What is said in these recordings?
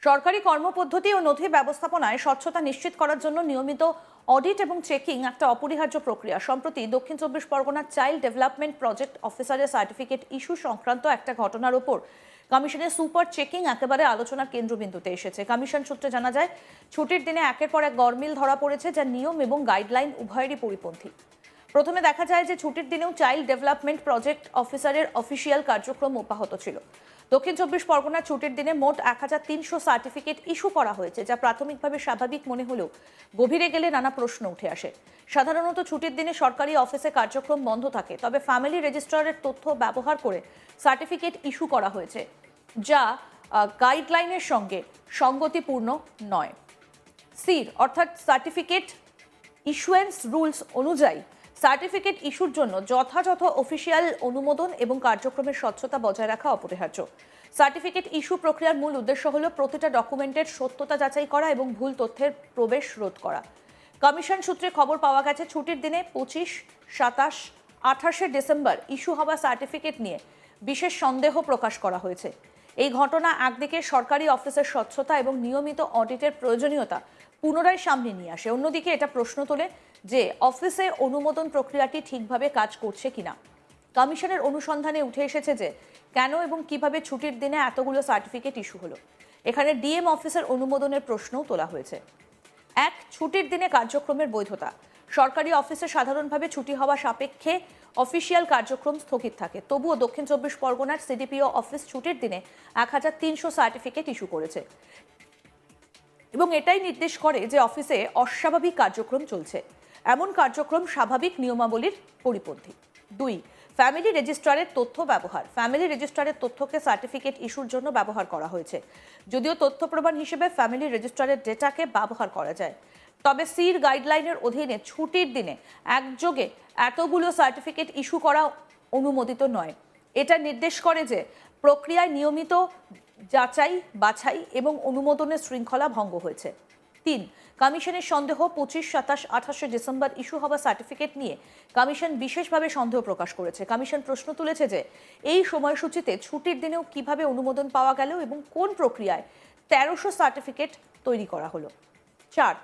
সরকারি কর্মপদ্ধতি ও নথি ব্যবস্থাপনায় স্বচ্ছতা নিশ্চিত করার জন্য নিয়মিত অডিট এবং চেকিং একটা অপরিহার্য প্রক্রিয়া। সম্প্রতি দক্ষিণ চব্বিশ পরগনার চাইল্ড ডেভেলপমেন্ট প্রজেক্ট অফিসারের সার্টিফিকেট ইস্যু সংক্রান্ত একটা ঘটনার ওপর কমিশনের সুপার চেকিং একেবারে আলোচনার কেন্দ্রবিন্দুতে এসেছে। কমিশন সূত্রে জানা যায়, ছুটির দিনে একের পর এক গরমিল ধরা পড়েছে, যা নিয়ম এবং গাইডলাইন উভয়েরই পরিপন্থী। প্রথমে দেখা যায় যে ছুটির দিনেও চাইল্ড ডেভেলপমেন্ট প্রজেক্ট অফিসারের অফিসিয়াল কার্যক্রম অব্যাহত ছিল। দক্ষিণ চব্বিশ পরগনার ছুটির দিনে মোট 1300 সার্টিফিকেট ইস্যু করা হয়েছে, যা প্রাথমিকভাবে স্বাভাবিক মনে হলেও গভীরে গেলে নানা প্রশ্ন উঠে আসে। সাধারণত ছুটির দিনে সরকারি অফিসে কার্যক্রম বন্ধ থাকে, তবে ফ্যামিলি রেজিস্ট্রারের তথ্য ব্যবহার করে সার্টিফিকেট ইস্যু করা হয়েছে, যা গাইডলাইনের সঙ্গে সঙ্গতিপূর্ণ নয়। সির অর্থাৎ সার্টিফিকেট ইস্যুয়েন্স রুলস অনুযায়ী সার্টিফিকেট ইস্যুর জন্য যথাযথ অফিসিয়াল অনুমোদন এবং কার্যক্রমের স্বচ্ছতা বজায় রাখা অপরিহার্য। সার্টিফিকেট ইস্যু প্রক্রিয়ার মূল উদ্দেশ্য হল প্রতিটা ডকুমেন্টের সত্যতা যাচাই করা এবং ভুল তথ্যের প্রবেশ রোধ করা। কমিশন সূত্রে খবর পাওয়া গেছে, ছুটির দিনে 25, 27, 28শে ডিসেম্বর ইস্যু হওয়া সার্টিফিকেট নিয়ে বিশেষ সন্দেহ প্রকাশ করা হয়েছে। এই ঘটনা একদিকে সরকারি অফিসের স্বচ্ছতা এবং নিয়মিত অডিটের প্রয়োজনীয়তা পুনরায় সামনে নিয়ে আসে, অন্যদিকে এটা প্রশ্ন তোলে যে অফিসে অনুমোদন প্রক্রিয়াটি ঠিকভাবে কাজ করছে কিনা। কমিশনের অনুসন্ধানে উঠে এসেছে যে কেন এবং কিভাবে ছুটির দিনে এতগুলো সার্টিফিকেট ইস্যু হলো। এখানে ডিএম অফিসের অনুমোদনের প্রশ্নও তোলা হয়েছে। এক, ছুটির দিনে কার্যক্রমের বৈধতা। সরকারি অফিসে সাধারণভাবে ছুটি হওয়া সাপেক্ষে অফিসিয়াল কার্যক্রম স্থগিত থাকে, তবুও দক্ষিণ চব্বিশ পরগনার সিডিপিও অফিস ছুটির দিনে 1300 সার্টিফিকেট ইস্যু করেছে এবং এটাই নির্দেশ করে যে অফিসে অস্বাভাবিক কার্যক্রম চলছে। এমন কার্যক্রম স্বাভাবিক নিয়মাবলীর পরিপন্থী। 2, ফ্যামিলি রেজিস্ট্রারের তথ্য ব্যবহার। ফ্যামিলি রেজিস্ট্রারের তথ্যকে সার্টিফিকেট ইস্যুর জন্য ব্যবহার করা হয়েছে, যদিও তথ্য প্রমাণ হিসেবে ফ্যামিলি রেজিস্ট্রারের ডেটাকে ব্যবহার করা যায়। তবে সির গাইডলাইনের অধীনে ছুটির দিনে একযোগে এতগুলো সার্টিফিকেট ইস্যু করা অনুমোদিত নয়। এটা নির্দেশ করে যে প্রক্রিয়ায় নিয়মিত যাচাই বাছাই এবং অনুমোদনের শৃঙ্খলা ভঙ্গ হয়েছে। 3, কমিশনের সন্দেহ, 25, 27, 28শে ডিসেম্বর ইস্যু হওয়া সার্টিফিকেট নিয়ে কমিশন বিশেষভাবে সন্দেহ প্রকাশ করেছে। কমিশন প্রশ্ন তুলেছে যে এই সময়সূচিতে ছুটির দিনেও কিভাবে অনুমোদন পাওয়া গেল এবং কোন প্রক্রিয়ায় 1300 সার্টিফিকেট তৈরি করা হলো। 4,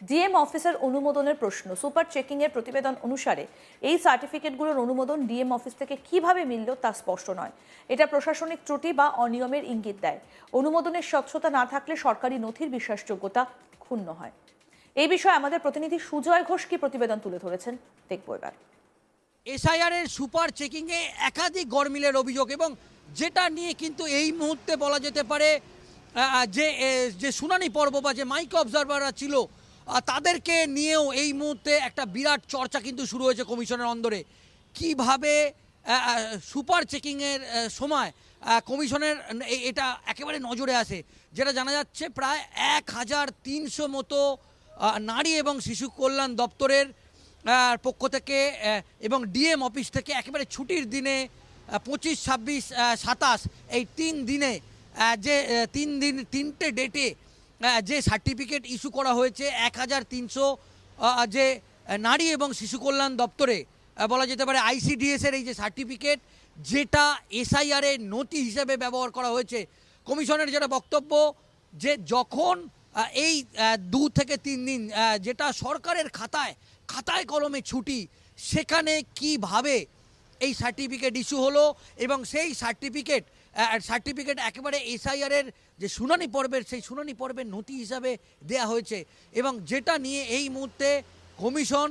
ডিএম অফিসের অনুমোদনের প্রশ্ন। সুপার চেকিং এর প্রতিবেদন অনুসারে এই সার্টিফিকেটগুলোর অনুমোদন ডিএম অফিস থেকে কিভাবে মিলল তা স্পষ্ট নয়। এটা প্রশাসনিক ত্রুটি বা অনিয়মের ইঙ্গিত দেয়। অনুমোদনের স্বচ্ছতা না থাকলে সরকারি নথির বিশ্বাসযোগ্যতা ক্ষুণ্ণ হয়। এই বিষয়ে আমাদের প্রতিনিধি সুজয় ঘোষ কি প্রতিবেদন তুলে ধরেছেন, দেখব এবার। এসআইআর এর সুপার চেকিংয়ে একাধিক গরমিলের অভিযোগ, এবং যেটা নিয়ে কিন্তু এই মুহূর্তে বলা যেতে পারে যে শুনানি পর্ব বা যে মাইক অবজারভাররা ছিল তাদেরকে নিয়েও এই মুহূর্তে একটা বিরাট চর্চা কিন্তু শুরু হয়েছে কমিশনের অন্দরে। কিভাবে সুপার চেকিংয়ের সময় কমিশনের এটা একেবারে নজরে আসে, যেটা জানা যাচ্ছে প্রায় 1300 মতো নারী এবং শিশু কল্যাণ দপ্তরের পক্ষ থেকে এবং ডিএম অফিস থেকে একেবারে ছুটির দিনে 25, 26, 27 এই 3 দিনে যে 3টে ডেটে যে সার্টিফিকেট ইস্যু করা হয়েছে 1300 যে নারী এবং শিশু কল্যাণ দপ্তরে বলা যেতে পারে আইসিডিএসের এই যে সার্টিফিকেট, যেটা এসআইআর এর নথি হিসেবে ব্যবহার করা হয়েছে। কমিশনের যেটা বক্তব্য যে যখন এই 2 থেকে 3 দিন যেটা সরকারের খাতায় কলমে ছুটি, সেখানে কিভাবে এই সার্টিফিকেট ইস্যু হলো এবং সেই সার্টিফিকেট একেবারে এসআইআর-এর যে শুনানি পর্বের সেই শুনানি পর্বের নথি হিসাবে দেয়া হয়েছে, এবং যেটা নিয়ে এই মুহূর্তে কমিশন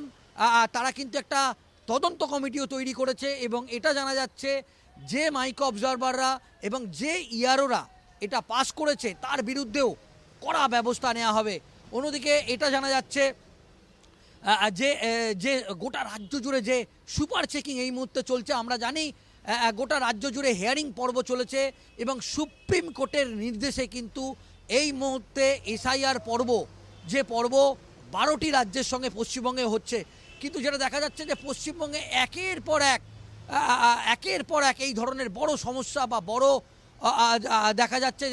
তারা কিন্তু একটা তদন্ত কমিটিও তৈরি করেছে, এবং এটা জানা যাচ্ছে যে মাইক অবজারভাররা এবং যে ইআরওরা এটা পাস করেছে তার বিরুদ্ধেও কড়া ব্যবস্থা নেওয়া হবে। অন্যদিকে এটা জানা যাচ্ছে যে যে গোটা রাজ্য জুড়ে যে সুপার চেকিং এই মুহূর্তে চলছে। আমরা জানি গোটা রাজ্য জুড়ে হিয়ারিং পর্ব চলেছে, এবং সুপ্রিম কোর্টের নির্দেশে কিন্তু এই মুহূর্তে এসআইআর পর্ব 12টি রাজ্যের সঙ্গে পশ্চিমবঙ্গে হচ্ছে। কিন্তু যেটা দেখা যাচ্ছে যে পশ্চিমবঙ্গে একের পর এক এই ধরনের বড় সমস্যা বা বড় দেখা যাচ্ছে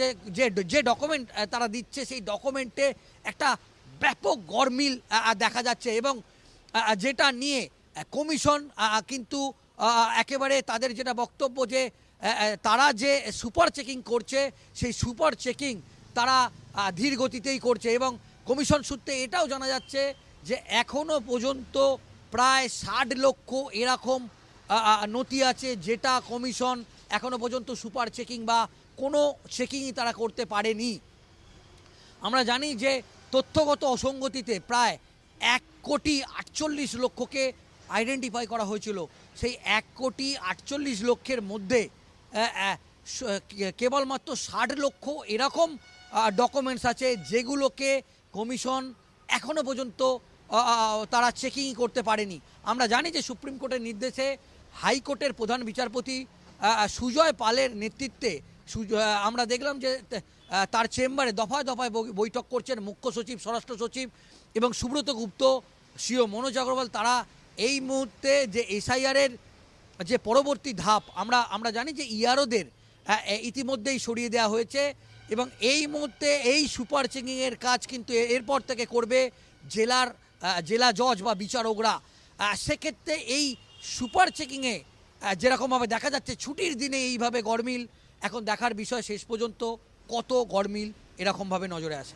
যে ডকুমেন্ট তারা দিচ্ছে সেই ডকুমেন্টে একটা ব্যাপক গরমিল দেখা যাচ্ছে, এবং যেটা নিয়ে কমিশন কিন্তু একেবারে তাদের যেটা বক্তব্য যে তারা যে সুপার চেকিং করছে সেই সুপার চেকিং তারা ধীর গতিতেই করছে এবং কমিশন সূত্রে এটাও জানা যাচ্ছে যে এখনও পর্যন্ত প্রায় 60 লক্ষ এরকম নথি আছে যেটা কমিশন এখনও পর্যন্ত সুপার চেকিং বা কোনো চেকিংই তারা করতে পারেনি। আমরা জানি যে তথ্যগত অসঙ্গতিতে প্রায় 1,48,00,000 আইডেন্টিফাই করা হয়েছিল। সেই 1,48,00,000 মধ্যে কেবলমাত্র 60 লক্ষ এরকম ডকুমেন্টস আছে যেগুলোকে কমিশন এখনও পর্যন্ত তারা চেকিং করতে পারেনি। আমরা জানি যে সুপ্রিম কোর্টের নির্দেশে হাইকোর্টের প্রধান বিচারপতি সুজয় পালের নেতৃত্বে আমরা দেখলাম যে তার চেম্বারে দফায় দফায় বৈঠক করছেন মুখ্য সচিব, স্বরাষ্ট্র সচিব এবং সুব্রত গুপ্ত, সিও মনোজ আগরওয়াল। তারা এই মুহূর্তে যে এসআইআরের যে পরবর্তী ধাপ আমরা জানি যে ইআরওদের ইতিমধ্যেই সরিয়ে দেওয়া হয়েছে এবং এই মুহূর্তে এই সুপার চেকিংয়ের কাজ কিন্তু এরপর থেকে করবে জেলা জজ বা বিচারকরা। সেক্ষেত্রে এই সুপার চেকিংয়ে যেরকমভাবে দেখা যাচ্ছে ছুটির দিনে এইভাবে গরমিল, এখন দেখার বিষয় শেষ পর্যন্ত কত গরমিল এরকমভাবে নজরে আসে।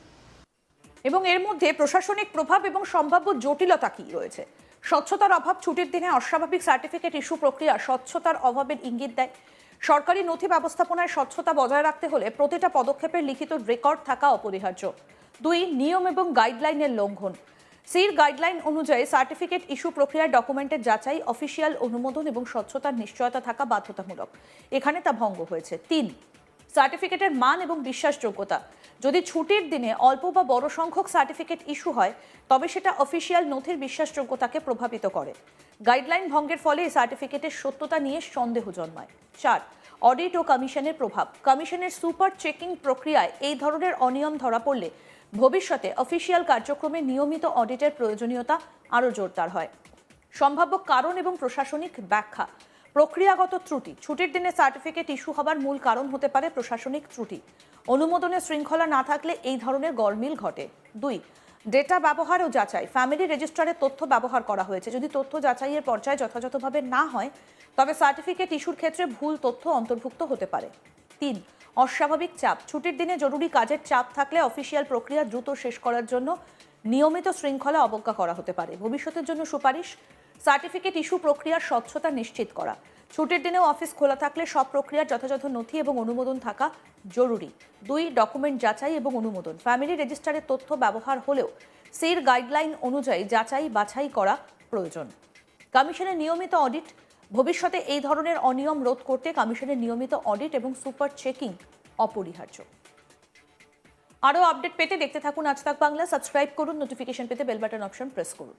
এবং এর মধ্যে প্রশাসনিক প্রভাব এবং সম্ভাব্য জটিলতা কি রয়েছে। স্বচ্ছতার অভাব, ছুটির দিনে অস্বাভাবিক সার্টিফিকেট ইস্যু প্রক্রিয়া স্বচ্ছতার অভাবের ইঙ্গিত দেয়। সরকারি নথি ব্যবস্থাপনায় স্বচ্ছতা বজায় রাখতে হলে প্রতিটা পদক্ষেপের লিখিত রেকর্ড থাকা অপরিহার্য। 2, নিয়ম এবং গাইডলাইনের লঙ্ঘন। সির গাইডলাইন অনুযায়ী সার্টিফিকেট ইস্যু প্রক্রিয়ার ডকুমেন্টের যাচাই, অফিসিয়াল অনুমোদন এবং স্বচ্ছতার নিশ্চয়তা থাকা বাধ্যতামূলক। এখানে তা ভঙ্গ হয়েছে। 3, সার্টিফিকেটের মান এবং বিশ্বাসযোগ্যতা। যদি ছুটির দিনে অল্প বা বড় সংখ্যক সার্টিফিকেট ইস্যু হয় তবে সেটা অফিসিয়াল নথির বিশ্বাসযোগ্যতাকে প্রভাবিত করে। গাইডলাইন ভঙ্গের ফলে এই সার্টিফিকেটের সত্যতা নিয়ে সন্দেহ জন্মায়। 4, অডিট ও কমিশনের প্রভাব। কমিশনের সুপার চেকিং প্রক্রিয়ায় এই ধরনের অনিয়ম ধরা পড়লে ভবিষ্যতে অফিসিয়াল কার্যক্রমে নিয়মিত অডিটের প্রয়োজনীয়তা আরও জোরদার হয়। সম্ভাব্য কারণ এবং প্রশাসনিক ব্যাখ্যা। প্রক্রিয়াগত ত্রুটি। ছুটির দিনে সার্টিফিকেট ইস্যু হবার মূল কারণ হতে পারে প্রশাসনিক ত্রুটি। অনুমোদনের শৃঙ্খলা না থাকলে এই ধরনের গরমিল ঘটে। 2, ডেটা ব্যবহার ও যাচাই। ফ্যামিলি রেজিস্টারে তথ্য ব্যবহার করা হয়েছে, যদি তথ্য যাচাইয়ের পর্যায়ে যথাযথভাবে না হয় তবে সার্টিফিকেট ইস্যুর ক্ষেত্রে ভুল তথ্য অন্তর্ভুক্ত হতে পারে। 3, অস্বাভাবিক চাপ। ছুটির দিনে জরুরি কাজের চাপ থাকলে অফিসিয়াল প্রক্রিয়া দ্রুত শেষ করার জন্য নিয়মিত শৃঙ্খলা অবজ্ঞা করা হতে পারে। ভবিষ্যতের জন্য সুপারিশ: সার্টিফিকেট ইস্যু প্রক্রিয়ার স্বচ্ছতা নিশ্চিত করা। ছুটির দিনেও অফিস খোলা থাকলে সব প্রক্রিয়ার যথাযথ নথি এবং অনুমোদন থাকা জরুরি। 2, ডকুমেন্ট যাচাই এবং অনুমোদন। ফ্যামিলি রেজিস্টারে তথ্য ব্যবহার হলেও সির গাইডলাইন অনুযায়ী যাচাই বাছাই করা প্রয়োজন। কমিশনের নিয়মিত অডিট। ভবিষ্যতে এই ধরনের অনিয়ম রোধ করতে কমিশনের নিয়মিত অডিট এবং সুপার চেকিং অপরিহার্য। আরও আপডেট পেতে দেখতে থাকুন আজ তাক বাংলা। সাবস্ক্রাইব করুন, নোটিফিকেশন পেতে বেল বাটন অপশন প্রেস করুন।